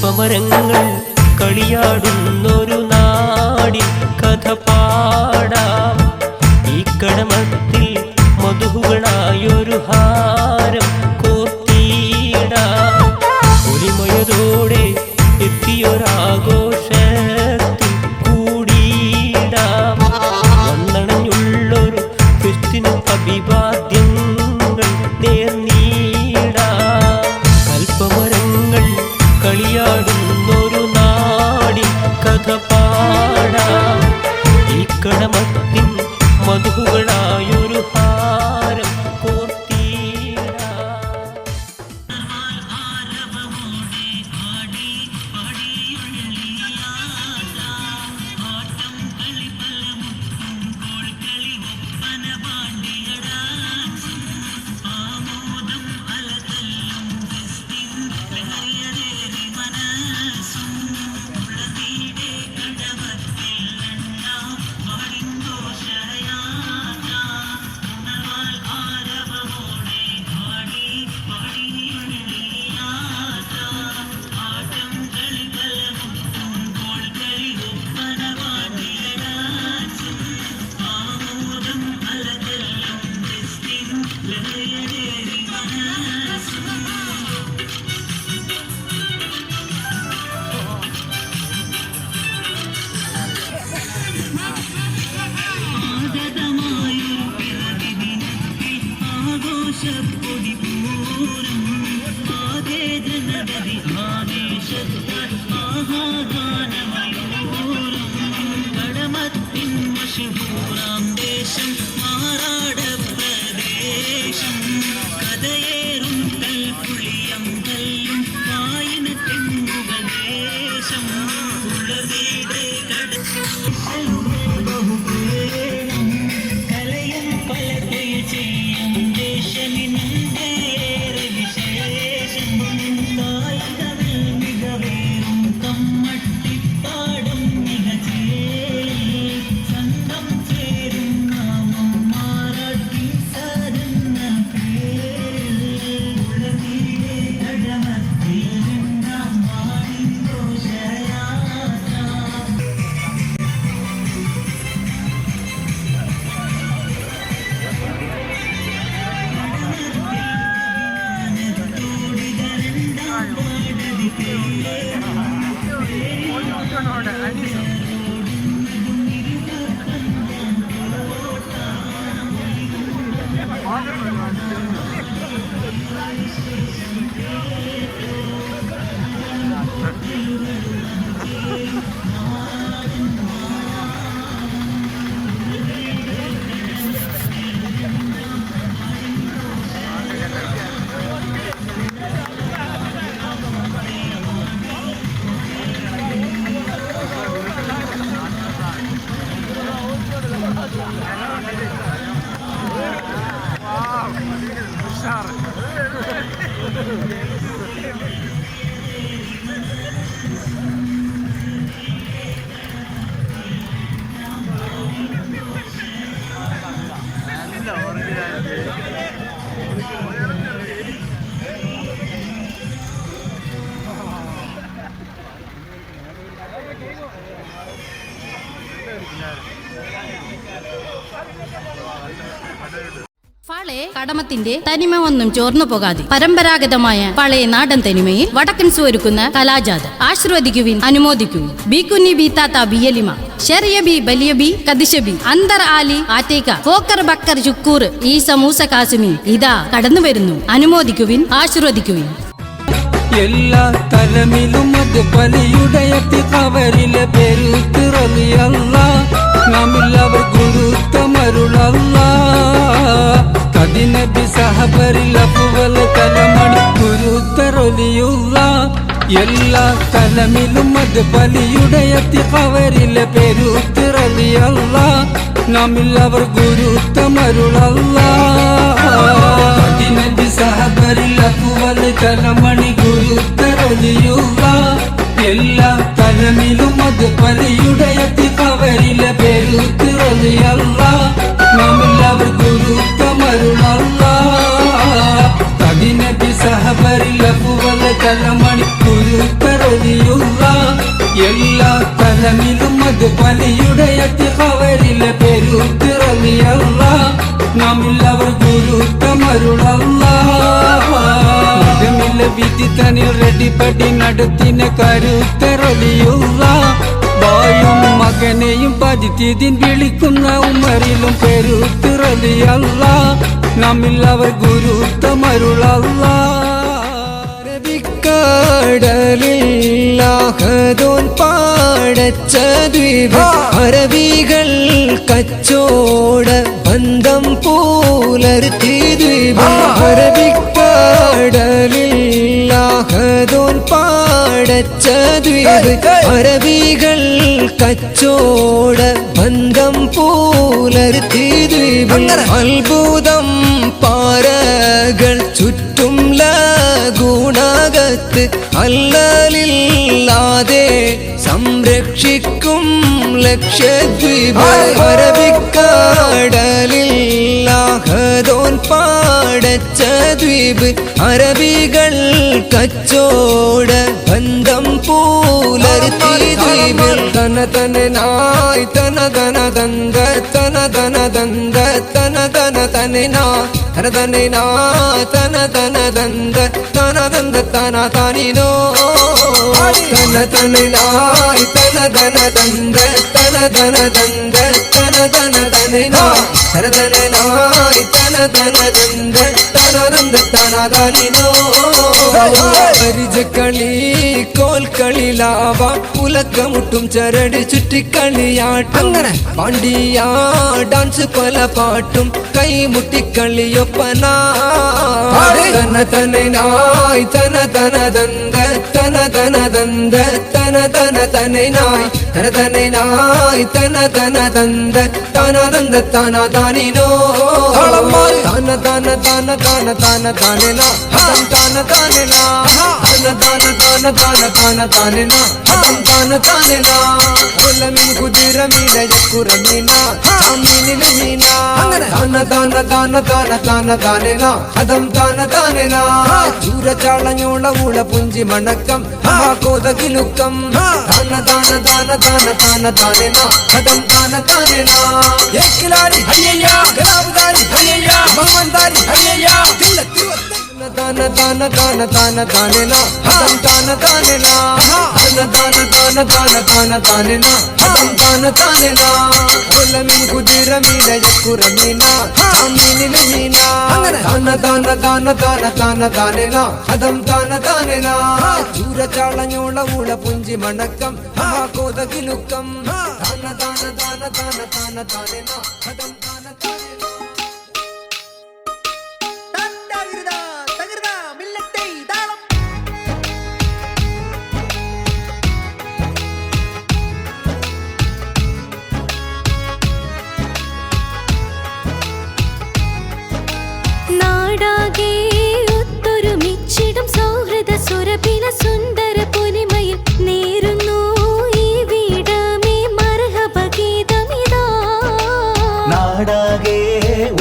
കൽപ്പമരങ്ങൾ കളിയാടുന്നൊരു നാടിൻ കഥ പാടാം. ഈ കടമത്തിൽ മധുഹുകളായൊരു ഹാരം കോർത്തിടാം. ഒലിമയതോടെ എത്തിയൊരാഘോഷത്തിൽ കൂടിയിടാം. വന്നണഞ്ഞുള്ളൊരു ക്രിസ്ത്യനു അഭിവാദ്യങ്ങൾ നേർന്നീടാം. കൽപ്പമരങ്ങൾ കളിയാടുന്നൊരു നാടിൻ കഥ പാടാം. ഈ കടമത്തിൻ മധുഹുകളായൊരു ഹാരം കോർത്തിടാം. പഴയ കടമത്തിന്റെ തനിമ ഒന്നും ചോർന്നു പോകാതെ പരമ്പരാഗതമായ പഴയ നാടൻ തനിമയിൽ വടക്കൻസ് ഒരുക്കുന്ന കലാജാഥ ആശീർവദിക്കുവിൻ, അനുമോദിക്കുവിൻ. ബി കുഞ്ഞി ബി താത്ത ബിയലിമ ഷെറിയ ബി ബലിയ ബി കദിശ ബി അന്തർ ആലി ആറ്റേക്ക ഫോക്കർ ബക്കർ ചുക്കൂർ ഈ സമൂസ കാസുമി ഇതാ കടന്നു വരുന്നു. അനുമോദിക്കുവിൻ, ആശീർവദിക്കുവിൻ. എല്ലാ തലമിലും അത് പലിയുടയത്തി കവരിലെ പെരുത്തിറലിയല്ല നമ്മില്ലവർ ഗുരുത്തമരുളല്ല കദിനബി സഹബരിൽ അപ്പുവൽ തലമണി ഗുരുത്തറൊലിയുള്ള എല്ലാ തലമിലും അത് പലിയുടയത്തി കവരിലെ പെരുത്തിറലിയല്ല നമ്മില്ലവർ ഗുരുത്തമരുളല്ല കദിനബി സഹബരിൽ അപ്പുവൽ തലമണി ഗുരുത്തറൊലിയുള്ള എല്ലാ തലമിലും അത് പലിയുടയത്തി കവരിലെ പെരുത്തിറലിയല്ല നമ്മില്ലവർ ഗുരുത്തമരുളല്ല കദിനബി സഹബരിൽ അപ്പുവൽ തലമണി ഗുരുത്തറ റളിയുള്ള എല്ലാ തലമിലും അത് പലിയുടെ അതിഖവരിലെ പെരുത്ത് റളിയുള്ള നാമില്ലവർ ഗുരുത്തമരുളല്ല വിധി തനിൽ റെഡിപ്പടി നടത്തിന കരുത്ത് റളിയുള്ള ബായും മകനെയും പതിത്തിതിൻ വിളിക്കുന്ന ഉമറിലും പെരുത്ത് റളിയുള്ള നാമില്ലവർ ഗുരുത്തമരുളല്ല കടലില്ലാഹദോൻ പാടച്ച ദ്വീപ് അറബികൾ കച്ചോട ബന്ധം പുലർത്തി ദ്വീപ് അറബിക്കടലില്ലാഹദോൻ പാടച്ച ദ്വീപ് അറബികൾ കച്ചോട ബന്ധം പുലർത്തി ദ്വീപ് അത്ഭുതം പാറകൾ ചുറ്റും ലഗുണകത്ത് അല്ലലില്ലാതെ സംരക്ഷിക്കും ലക്ഷദ്വീപ് അറബിക്കടലില്ലാഹദോൻ പാടച്ച ദ്വീപ് അറബികൾ കച്ചോട ബന്ധം പുലർത്തി ദ്വീപ് തന തനായി തന തന ദന്ത തന തന ദന്ത തന തന തനനാ തന തനനാ തന തന ദന്ത തന ദന്ത തന തനിനോ തന തനനായി തന തന ദന്ത തന തന ദന്ത തന തന തനനാ തന തനനായി തന തന ദന്ത തന ദന്ത തന തനിനോ പരിചക്കളി കോൽക്കളിലാവ പുലക്കമുട്ടും ചരട് ചുറ്റിക്കളിയാട്ടം പാണ്ടിയ ഡാൻസ് പല പാട്ടും കൈമുട്ടിക്കളിയൊപ്പന തന തനനായി തന തന ദന്ത തന തന ദന്ത തന തന തനനായി തന തനനായി തന തന ദന്ത തന ദന്ത തന താനിനോ തന തന തന തന തന തനന ഹതം തന തനന തന തന തന തന തന തനന ഹതം തന തനന കുലമിൻ കുതിരമീന യക്കുറമീന ചാമീനില മീന തന തന തന തന തന തനന ഹതം തന തനന ചൂരച്ചാളഞ്ഞോള ഊള പുഞ്ചി മണക്കം കോതകിലുക്കം തന തന തന തന തന തനന ഹതം തന തനന ഏക്കിലാരി ഹയ്യയ്യ ഗലാബുദാരി ഹയ്യയ്യ മഹമന്ദാരി ഹയ്യയ്യ തന തന തന തന തനന ഹതം തന തനന തന തന തന തന തന തനന ഹതം തന തനന കുലമിൻ കുതിരമീന യക്കുറമീന ചാമീനില മീന തന തന തന തന തന തനന ഹതം തന തനന ചൂരച്ചാളഞ്ഞോള ഊള പുഞ്ചി മണക്കം കോതകിലുക്കം തന തന തന തന തന തനന ഹതം തന തനന നാടാകെ ഒത്തൊരുമിച്ചിടും സൗഹൃദ സുരഭില സുന്ദര പൊലിമയിൽ നേരുന്നു ഈ വീടമേ മർഹബ ഗീതമിതാ നാടാകെ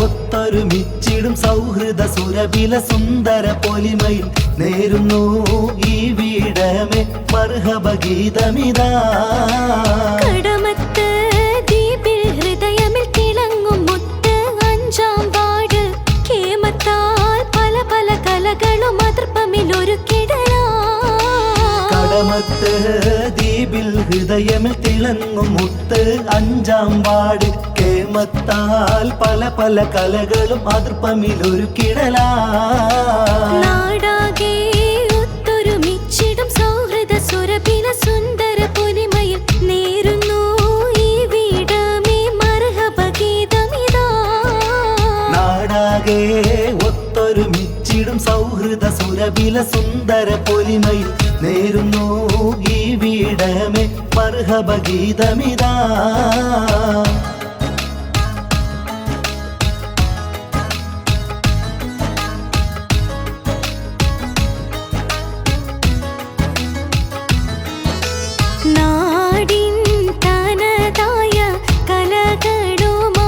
ഒത്തൊരുമിച്ചിടും സൗഹൃദ സുരഭില സുന്ദര പൊലിമയിൽ നേരുന്നു ഈ വീടമേ മർഹബ ഗീതമിതാ കടമത്ത് ദീപിൽ ഹൃദയമിൽ തിളങ്ങും മുത്ത് അഞ്ചാം വാർഡ് കേമത്താൽ പല പല കലകളും അതിർപ്പമിലൊരുക്കിടലാ കടമത്ത് ദ്വീപിൽ ഹൃദയമിൽ തിളങ്ങും മുത്ത് അഞ്ചാം വാർഡ് കേമത്താൽ പല പല കലകളും അതിർപ്പമിലൊരുക്കിടലാ നാടാകെ ഒത്തൊരുമിച്ചിടും സൗഹൃദ സുരഭില സുന്ദര പൊലിമയിൽ നേരുന്നു ഈ വീടമേ മർഹബ ഗീതമിതാ നാടാകെ ഒത്തൊരുമിച്ചിടും സൗഹൃദ സുരഭില സുന്ദര പൊലിമയിൽ നേരുന്നു ഈ വീടമേ മർഹബ ഗീതമിതാ നാടിൻ തനതായ കലകളുമായി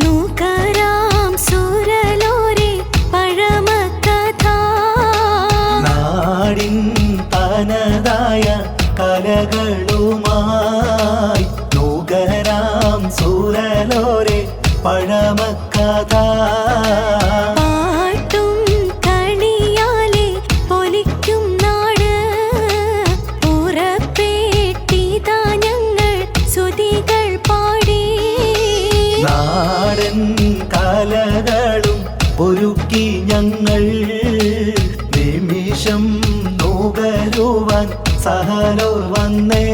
നൂക്കരാം സുരലോരെ പഴമക്കഥ നാടിൻ തന കലകളുമായി നൂകരാം സൂരലോരെ പഴമക്കഥ പാട്ടും കളിയാലെ പൊലിക്കും നാട് പുറപ്പെട്ടിതാ ഞങ്ങൾ സ്തുതികൾ പാടി നാടൻ കലകളും ഒരുക്കി ഞങ്ങൾ നിമിഷം നൂകരുവാൻ സഹലോർ വന്നേ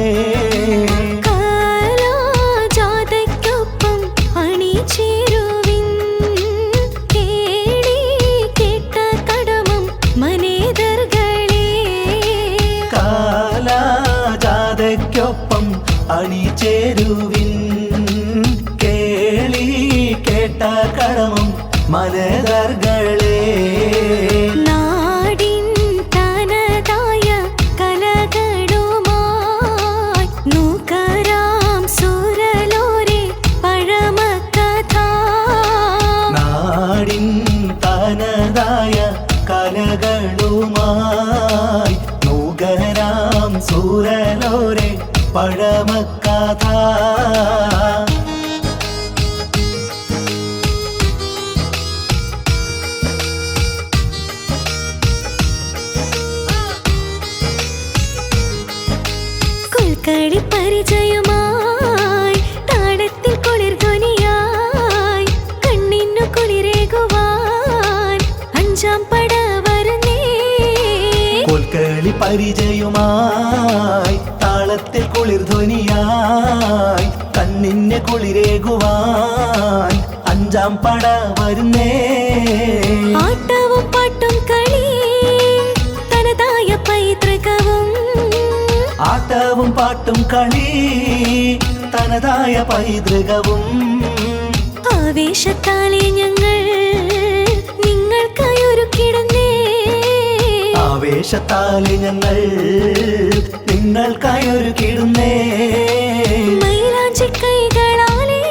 കലാജാഥയ്ക്കൊപ്പം അണിചേരുവിൻ കേളി കേട്ട കടമം മനേതർകളെ കാലാജാഥയ്ക്കൊപ്പം അണിചേരുവിൻ കേളി കേട്ട കടമം മനേതർകളെ നാടിൻ തനതായ കലകളുമായി നൂകരാം സൂരലോരെ പഴമക്കഥ നാടിൻ തനതായ കലകളുമായി നൂകരാം സൂരലോരെ പഴമക്കഥ കൊൽക്കളി പരിചയമായി താളത്തിൽ കുളിർധ്വനിയായി കണ്ണിനു കുളിരേകുവാൻ അഞ്ചാം പട വരുന്നേ കോൽക്കളി പരിചയമായി താളത്തിൽ കുളിർധ്വനിയായി കണ്ണിന് കുളിരേകുവാൻ അഞ്ചാം പട വരുന്നേ ആട്ടവും പാട്ടും കളി തനതായ പൈതൃകവും ആട്ടവും പാട്ടും കളി തനതായ പൈതൃകവും ആവേശത്താലെ ഞങ്ങൾ നിങ്ങൾക്കായി ഒരുക്കിടുന്നേ ആവേശത്താലെ ഞങ്ങൾ നിങ്ങൾക്കായി ഒരുക്കിടുന്നേ മൈലാഞ്ചി കൈകളാലെ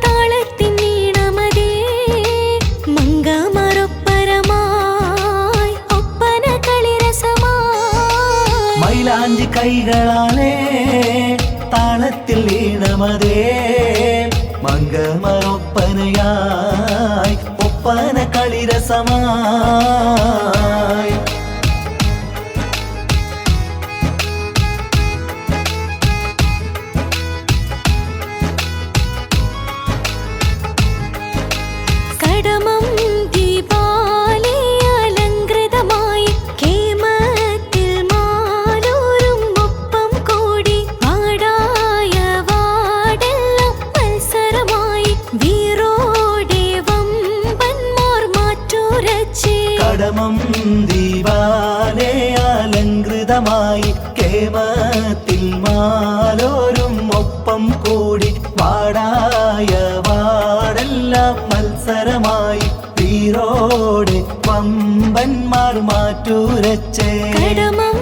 താളത്തിൻ ഈണമതേ മംഗമറൊപ്പരമായി ഒപ്പന കളിരസമായി മൈലാഞ്ചി കൈകളാലേ താളത്തിൽ ഈണമതേ മംഗമൊപ്പനയായി ഒപ്പന കളിരസമായി കടമം ദീപാലെ അലങ്കൃതമായി കേമത്തിൽ മാലോരും ഒപ്പം കൂടി വാടായ വാടെല്ലാം മത്സരമായി വീറോടെ വമ്പന്മാർ മാറ്റുരച്ചേ കടമം ദീപാലെ അലങ്കൃതമായി കേമത്തിൽ മാലോരും ഒപ്പം കൂടി വാടായ വാടെല്ലാം മത്സരമായി വീരോടെ വമ്പന്മാർ മാറ്റുരച്ചേ കടമം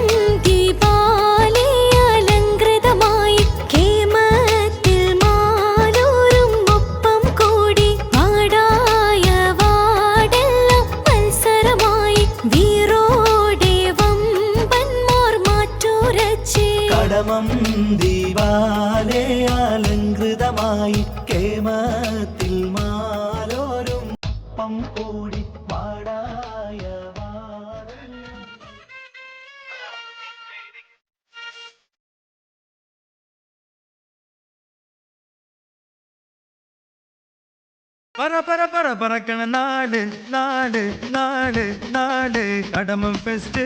ദീപാലെ അലങ്കൃതമായി കേമത്തിൽ മാലോരും ഒപ്പം കൂടി വാടായ വാടെല്ലാം മത്സരമായി വീറോടെ വമ്പന്മാർ മാറ്റുരച്ചേ കടമം ദീപാലെ അലങ്കൃതമായി കേമത്തിൽ മാലോരും ഒപ്പം കൂടി വാടായ വാടെല്ലാം പറക്കണ നാട് നാട് നാട് നാട് കടമം ഫെസ്റ്റ്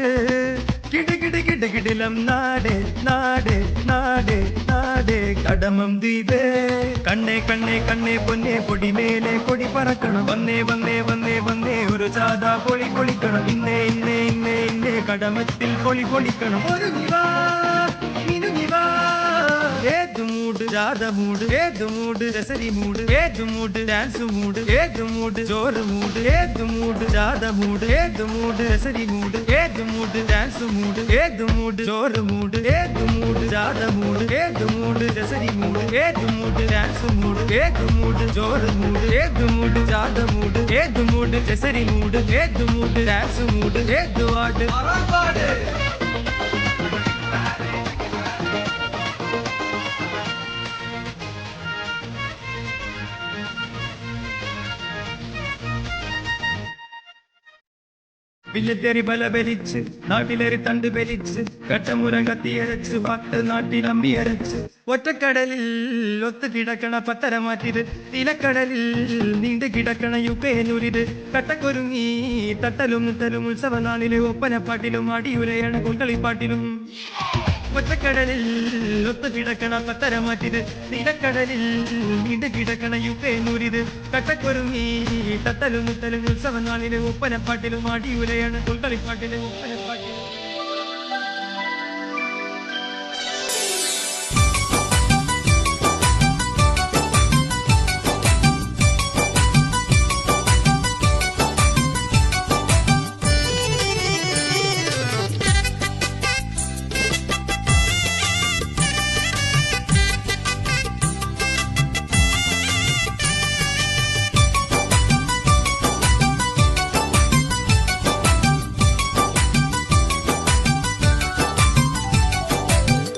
കിട കിട കിട കിടിലം നാട് നാട് നാട് നാട് കടമം ദ്വീപേ കണ്ണേ കണ്ണേ കണ്ണേ പൊന്നെ പൊടി മേലെ കൊടി പറക്കണം വന്നേ വന്നേ വന്നേ വന്നേ ഒരു സാധാ പൊളി പൊളിക്കണം ഇന്നേ ഇന്നേ ഇന്നേ ഇന്നേ കടമത്തിൽ പൊളി പൊളിക്കണം ഒരു നിവാ മിനുങ്ങിവാ ഏത് മൂഡ് രാധ മൂഡ് ഏത് മൂഡ് രസരി മൂഡ് ഏത് മൂഡ് ഡാൻസ് മൂഡ് ഏത് മൂഡ് ജോറ് മൂഡ് ഏത് മൂഡ് രാധ മൂഡ് ഏത് മൂഡ് രസരി മൂഡ് ഏത് മൂഡ് ഡാൻസ് മൂഡ് ഏത് മൂഡ് ജോറ് മൂഡ് ഏത് മൂഡ് രാധ മൂഡ് ഏത് മൂഡ് രസരി മൂഡ് ഏത് മൂഡ് ഡാൻസ് മൂഡ് ഏത് മൂഡ് ജോറ് മൂഡ് ഏത് മൂഡ് രാധ മൂഡ് ഏത് മൂഡ് രസരി മൂഡ് ഏത് മൂഡ് ഡാൻസ് മൂഡ് ഏത് വാർഡ് വില്ലത്തേറി ബല ബലിച്ച് നാട്ടിലേറി തണ്ട് ബലിച്ച് കട്ടമുരം കത്തിയരച്ച് പത്ത് നാട്ടിൽ അമ്മിയരച്ച് ഒറ്റക്കടലിൽ ഒത്തു കിടക്കണ പത്തര മാറ്റിത് നിലക്കടലിൽ നീണ്ടു കിടക്കണ യുപ്പേനൂരിത് കട്ടക്കൊരുങ്ങി തട്ടലും മുത്തലും ഉത്സവനാളില് ഒപ്പനപ്പാട്ടിലും അടിയുരയണ കൊണ്ടളിപ്പാട്ടിലും ഒറ്റക്കടലിൽ ഒത്തു കിടക്കണ പത്തര മാറ്റിത് നിലക്കടലിൽ നീണ്ടു കിടക്കണ യുപ്പേനൂരിത് കട്ടക്കൊരുങ്ങി തട്ടലും മുത്തലും ഉത്സവനാളില് ഒപ്പനപ്പാട്ടിലും അടിയുരയണ കൊണ്ടളിപ്പാട്ടിലും ഒപ്പനപ്പാട്ടിലും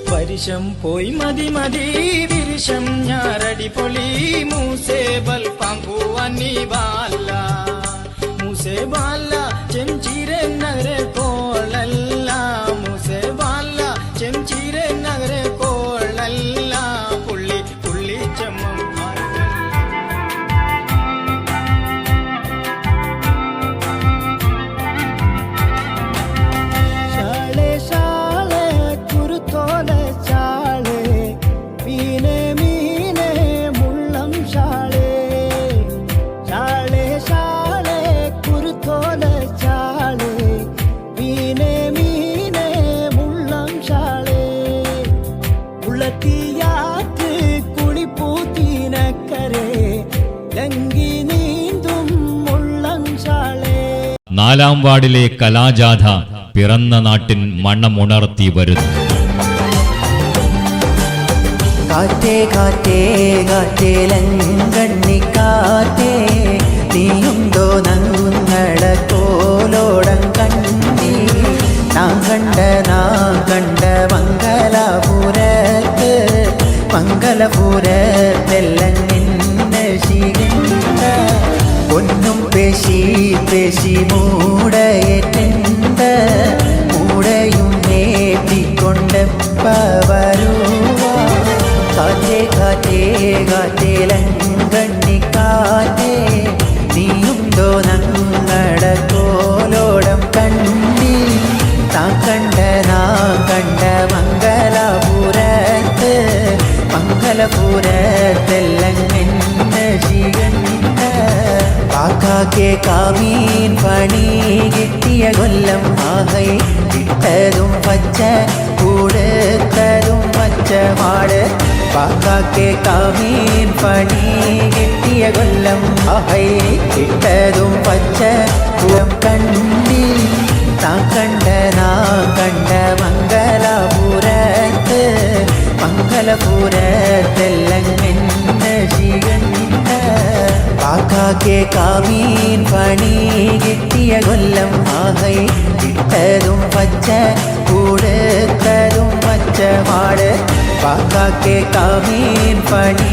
പരിശം പോയി മതി മതി വിരിശം ഞാറടി പൊളി മൂസേ ബൽപാമ്പുവന്നി ബാല മൂസേ ബാല ചെഞ്ചിരെ നഗരെ കോളല്ല മൂസേ ബാല ചെഞ്ചിരെ നഗരെ കോളല്ല പുള്ളി പുള്ളി ചെമ്മം നാലാം വാർഡിലെ കലാജാഥ പിറന്ന നാട്ടിൻ മണ്ണമുണർത്തി വരുന്നു. കാറ്റേ കാറ്റേ കാറ്റേലങ്കണ്ണിക്കാറ്റേ നീയുണ്ടോ നങ്ങള കോലോടം കണ്ണി നാം കണ്ട മംഗലപുരത്തെല്ലാം നിന്നെ ശികണ്ട ഒന്നും പേശി പേശി മൂടയേറ്റ മൂടയും നേട്ടിക്കൊണ്ടപ്പ വരുവാ കാറ്റേ കാറ്റേ കാറ്റേലങ്കണ്ണിക്കാറ്റേ നീയുണ്ടോ നങ്ങട കോലോടം കണ്ണി നാം കണ്ട മംഗലപുരത്തെല്ലാം നിന്നെ ശികണ്ട കാക്കാക്കെ കാമീൻ പണി കിട്ടിയ കൊല്ലം ആഹൈ ഇട്ടതും പച്ച കൊടുത്തതും പച്ചമാട് കാക്കാക്കെ കാമീൻ പണി കിട്ടിയ കൊല്ലം ആഹൈ ഇട്ടതും പച്ച പൂരം കണ്ടി നാം കണ്ട മംഗലപുരത്തെല്ലാം നിന്നെ ശികണ്ട കാക്കാക്കെ കാമീൻ പണി കിട്ടിയ കൊല്ലം ആഹൈ ഇട്ടതും പച്ച കൊടുത്തതും പച്ചമാട് കാക്കാക്കെ കാമീൻ പണി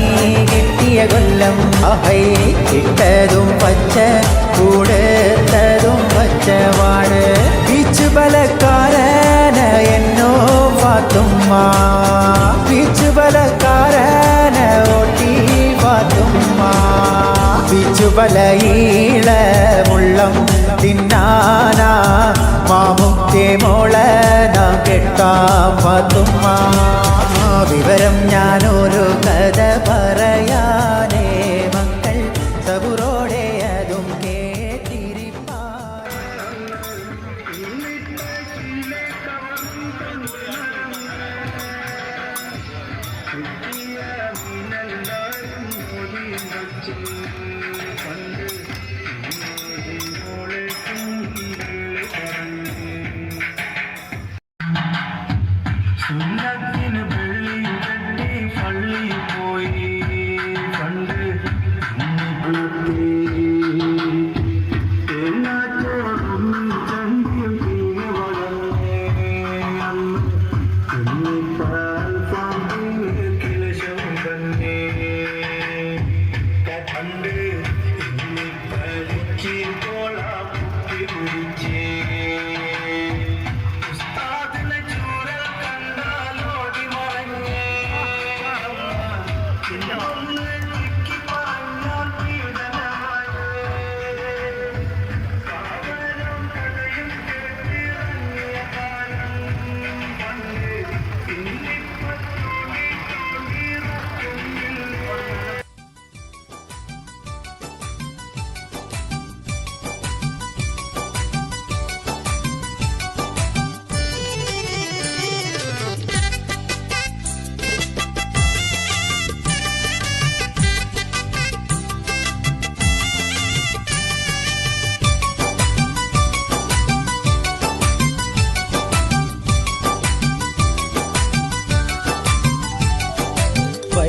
കിട്ടിയ കൊല്ലം ആഹൈ ഇട്ടതും പച്ച കൊടുത്തതും പച്ചമാട് ബീച്ച് ബലക്കാരന എന്നോ പാത്തുമ്മ ബീച്ച് ബലക്കാരന ഓട്ടി പാത്തുമ്മ ബിച്ചുബലയില മുള്ളം തിന്നാനാ മാമുക്തി മോളന കെട്ടാം പാത്തുമ്മ വിവരം ഞാനൊരു കഥ പറയാനേ മക്കൾ സബുറോടെ അതും കേട്ടിരിപ്പാ സുന്നത്തിന് വെള്ളി കെട്ടി പള്ളി പോയി പണ്ട് എല്ലാത്തോടും ചന്തി വളർന്നേ കിളശം തന്നെ പണ്ട് കളിച്ച് കോള കുത്തി പിടിച്ചേ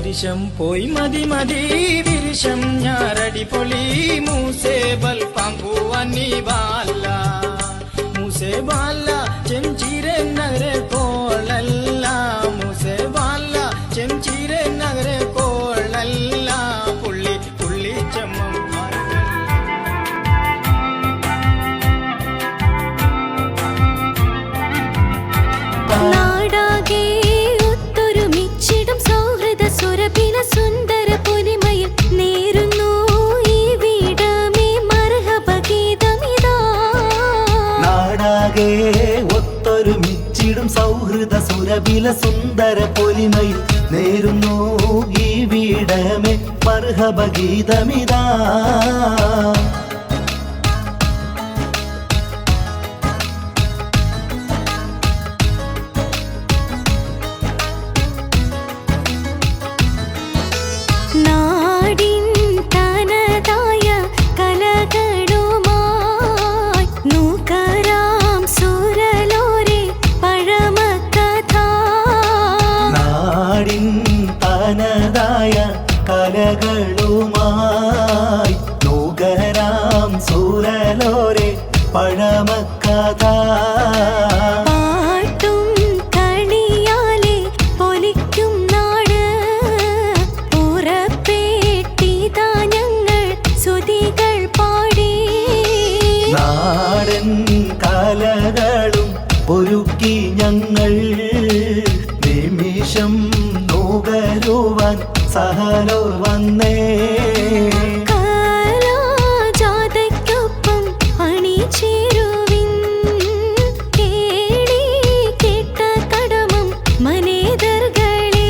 പരിശം പോയി മതി മതി വിരിശം ഞാറടി പൊളി മൂസേ ബൽപാങ്കുവന്നി ബാല മൂസേ ബാല ചെഞ്ചിരെ നഗരെ കോളല്ല മൂസേ ബാല ചെഞ്ചിരെ നഗരെ കോളല്ല പുള്ളി പുള്ളി ചെമ്മം നാടാകെ ഒത്തൊരുമിച്ചിടും സൗഹൃദ സുരഭില സുന്ദര പൊലിമയിൽ നേരുന്നു ഈ വീടമേ മർഹബ ഗീതമിതാ. നാടാകെ ഒത്തൊരുമിച്ചിടും സൗഹൃദ സുരഭില സുന്ദര പൊലിമയിൽ നേരുന്നു ഈ വീടമേ മർഹബ ഗീതമിതാ. നാടിൻ തനതായ കലകളുമായി നൂകരാം സുരലോരെ പഴമക്കഥ. നാടിൻ തനതായ കലകളുമായി നൂകരാം സൂരലോരെ പഴമക്കഥ. പാട്ടും കളിയാലെ പൊലിക്കും നാട് പുറപ്പെട്ടിതാ ഞങ്ങൾ സ്തുതികൾ പാടി. നാടൻ കലകളും ഒരുക്കി ഞങ്ങൾ നിമിഷം നുകരുവാൻ സഹലോർ വന്നേ. കലാജാഥയ്ക്കൊപ്പം അണിചേരുവിൻ കേളി കേട്ട കടമം മനേതർകളെ.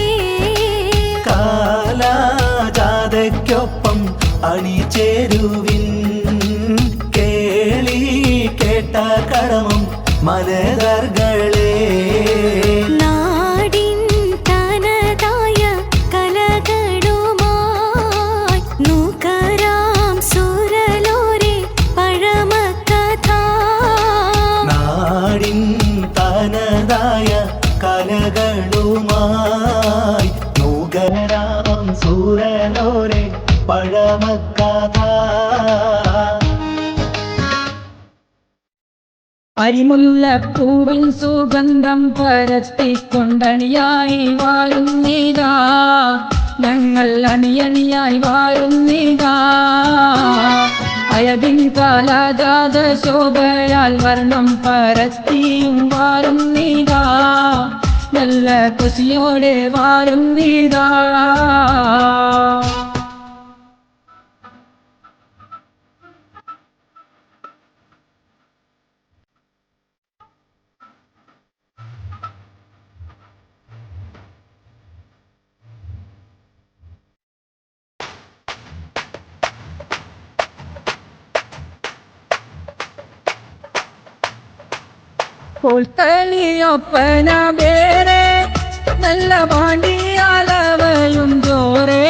കാലാജാഥയ്ക്കൊപ്പം അണിചേരുവിൻ കേളി കേട്ട കടമം മലതർകളെ. നാടിൻ തനതായ കലകളുമായി നൂകരാം സുരലോരെ പഴമക്കഥ. നാടിൻ തനതായ കലകളുമായി നൂകരാം സൂരലോരെ പഴമക്കഥ. അരിമുല്ലപ്പൂവിൻ സുഗന്ധം പരത്തിക്കൊണ്ടണിയായി വാഴുന്നിതാ ഞങ്ങൾ അണിയണിയായി വാഴുന്നിതാ. അയതിൻ കാലാജാത ശോഭയാൽ വർണ്ണം പരത്തിയും വാഴുന്നിതാ നല്ല കുശിയോടെ വാഴുന്നിതാ. കൊൽത്തലിയൊപ്പന വേറെ നല്ല പാണ്ടിയാലവയും ജോറേ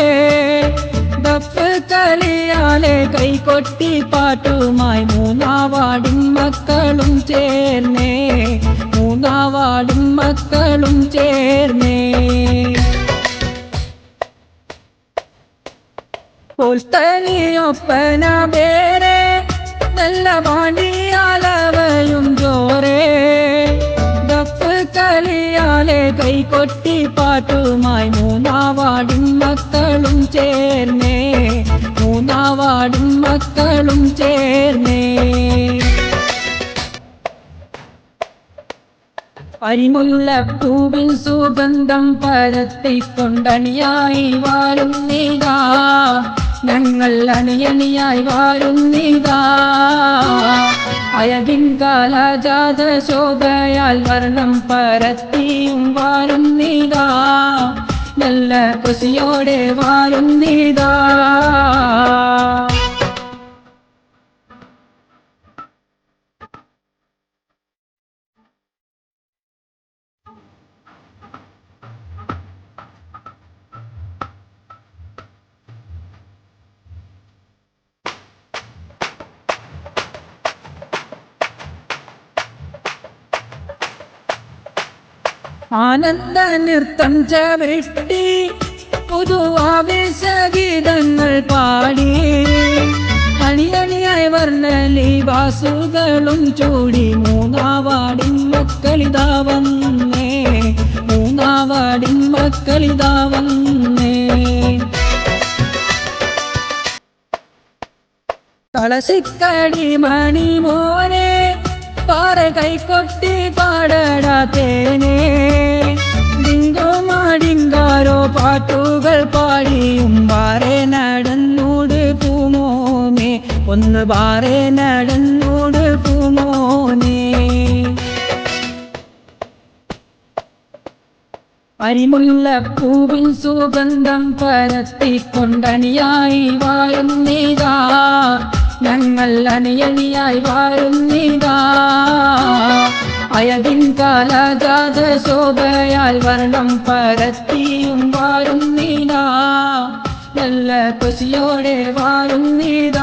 ദഫ് കളിയാലെ കൈകൊട്ടി പാട്ടുമായി മൂന്നാവാടും മക്കളും ചേർന്നേ മൂന്നാവാടും മക്കളും ചേർന്നേ. കൊൽത്തലിയൊപ്പന വേറെ നല്ല പാണ്ടിയാലവയും ജോറേ ദഫ് കളിയാലെ കൈകൊട്ടി പാട്ടുമായി മൂന്നാവാടും മക്കളും ചേർന്നേ മൂന്നാവാടും മക്കളും ചേർന്നേ. അരിമുല്ലപ്പൂവിൻ സുഗന്ധം പരത്തിക്കൊണ്ടണിയായി വാഴുന്നിതാ ഞങ്ങൾ അണിയണിയായി വാഴുന്നിതാ. അയതിൻ കാലാജാത ശോഭയാൽ വർണ്ണം പരത്തിയും വാഴുന്നിതാ നല്ല കുശിയോടെ വാഴുന്നിതാ. ആനന്ദ നൃത്തം ചവിട്ടി പുതുവാവേശഗീതങ്ങൾ പാടി അണിയണിയായി വർണ്ണലിവാസുകളും ചൂടി മൂന്നാവാടിൻ മക്കളിതാ വന്നേ മൂന്നാവാടിൻ മക്കളിതാ വന്നേ കളസിക്കടി മണി മോനെ പാറ കൈക്കൊട്ടി പാടടാ തേനെ ഡിങ്കോ മാടിങ്കാരോ പാട്ടുകൾ പാടിയും പാറെ നടന്നൂട് പൂമോനെ ഒന്ന് പാറെ നടന്നൂട് പൂമോനെ അരിമുള്ള പൂവിൻ സുഗന്ധം പരത്തിക്കൊണ്ടണിയായി വാഴുന്നീതാ ഞങ്ങൾ അണിയണിയായി വാഴുന്നീതാ അയതിൻ കാലജാത ശോഭയാൽ വർണ്ണം പരത്തിയും വാഴുന്നീതാ നല്ല പസിയോടെ വാഴുന്നീതാ